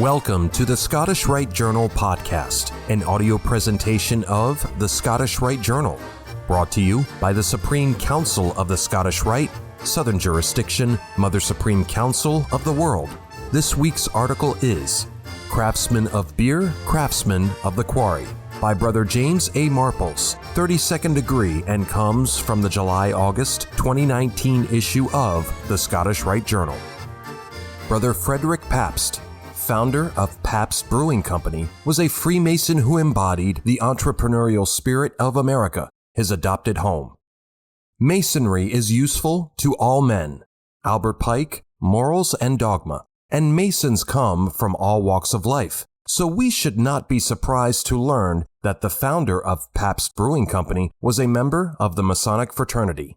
Welcome to the Scottish Rite Journal podcast, an audio presentation of the Scottish Rite Journal, brought to you by the Supreme Council of the Scottish Rite, Southern Jurisdiction, Mother Supreme Council of the World. This week's article is Craftsman of Beer, Craftsman of the Quarry by Brother James A. Marples, 32nd degree, and comes from the July-August 2019 issue of the Scottish Rite Journal. Brother Frederick Pabst, founder of Pabst Brewing Company, was a Freemason who embodied the entrepreneurial spirit of America, his adopted home. Masonry is useful to all men. Albert Pike, Morals and Dogma. And Masons come from all walks of life, so we should not be surprised to learn that the founder of Pabst Brewing Company was a member of the Masonic fraternity.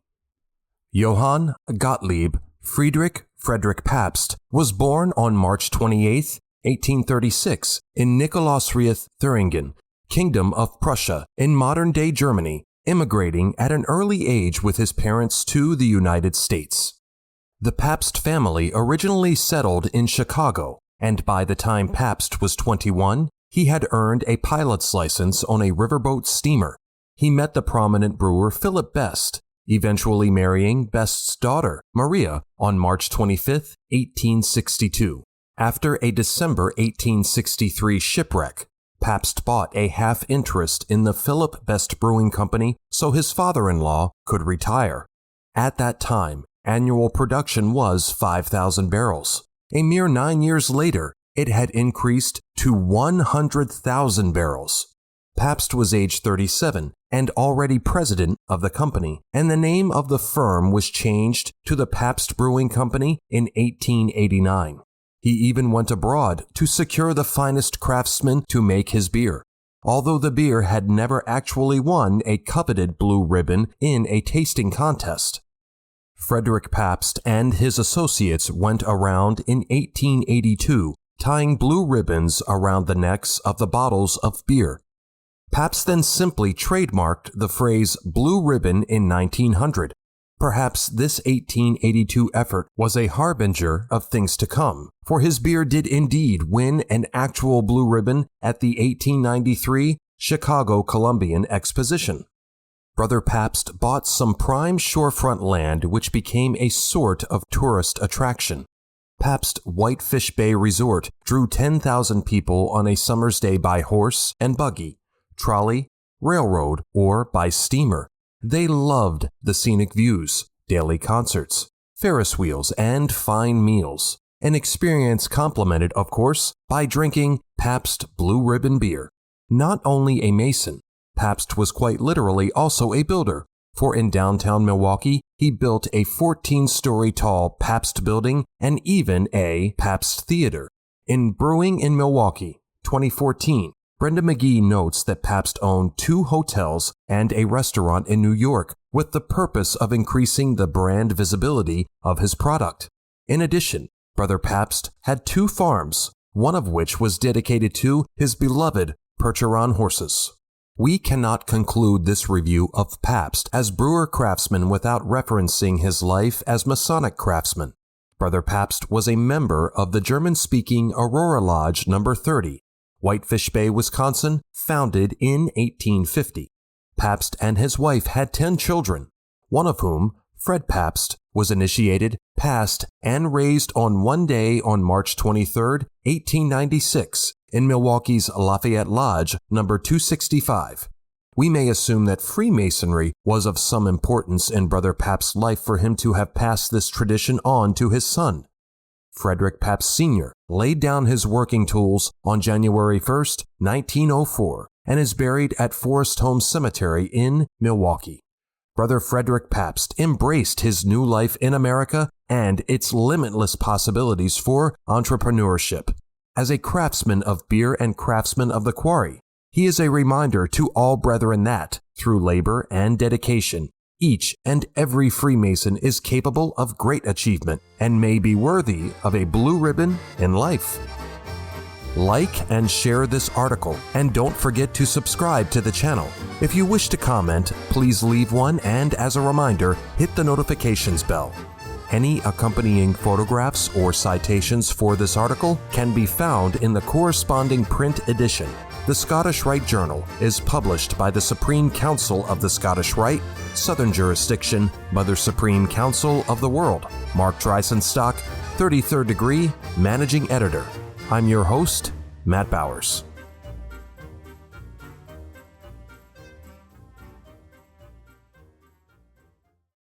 Johann Gottlieb Friedrich Frederick Pabst was born on March 28, 1836, in Nikolausrieth, Thuringen, Kingdom of Prussia, in modern-day Germany, immigrating at an early age with his parents to the United States. The Pabst family originally settled in Chicago, and by the time Pabst was 21, he had earned a pilot's license on a riverboat steamer. He met the prominent brewer Philip Best, eventually marrying Best's daughter, Maria, on March 25, 1862. After a December 1863 shipwreck, Pabst bought a half interest in the Philip Best Brewing Company so his father-in-law could retire. At that time, annual production was 5,000 barrels. A mere 9 years later, it had increased to 100,000 barrels. Pabst was age 37 and already president of the company, and the name of the firm was changed to the Pabst Brewing Company in 1889. He even went abroad to secure the finest craftsmen to make his beer, although the beer had never actually won a coveted blue ribbon in a tasting contest. Frederick Pabst and his associates went around in 1882, tying blue ribbons around the necks of the bottles of beer. Pabst then simply trademarked the phrase blue ribbon in 1900. Perhaps this 1882 effort was a harbinger of things to come, for his beer did indeed win an actual blue ribbon at the 1893 Chicago Columbian Exposition. Brother Pabst bought some prime shorefront land which became a sort of tourist attraction. Pabst Whitefish Bay Resort drew 10,000 people on a summer's day by horse and buggy, trolley, railroad, or by steamer. They loved the scenic views, daily concerts, Ferris wheels, and fine meals, an experience complemented, of course, by drinking Pabst Blue Ribbon beer. Not only a Mason, Pabst was quite literally also a builder, for in downtown Milwaukee, he built a 14-story tall Pabst building and even a Pabst Theater. In Brewing in Milwaukee, 2014, Brenda McGee notes that Pabst owned 2 hotels and a restaurant in New York with the purpose of increasing the brand visibility of his product. In addition, Brother Pabst had 2 farms, one of which was dedicated to his beloved Percheron horses. We cannot conclude this review of Pabst as brewer-craftsman without referencing his life as Masonic craftsman. Brother Pabst was a member of the German-speaking Aurora Lodge No. 30, Whitefish Bay, Wisconsin, founded in 1850. Pabst and his wife had 10 children, one of whom, Fred Pabst, was initiated, passed, and raised on one day on March 23, 1896, in Milwaukee's Lafayette Lodge No. 265. We may assume that Freemasonry was of some importance in Brother Pabst's life for him to have passed this tradition on to his son. Frederick Pabst Sr. laid down his working tools on January 1, 1904, and is buried at Forest Home Cemetery in Milwaukee. Brother Frederick Pabst embraced his new life in America and its limitless possibilities for entrepreneurship. As a craftsman of beer and craftsman of the quarry, he is a reminder to all brethren that, through labor and dedication, each and every Freemason is capable of great achievement and may be worthy of a blue ribbon in life. Like and share this article, and don't forget to subscribe to the channel. If you wish to comment, please leave one, and as a reminder, hit the notifications bell. Any accompanying photographs or citations for this article can be found in the corresponding print edition. The Scottish Rite Journal is published by the Supreme Council of the Scottish Rite, Southern Jurisdiction, by the Supreme Council of the World. Mark Dreisenstock, 33rd degree, Managing Editor. I'm your host, Matt Bowers.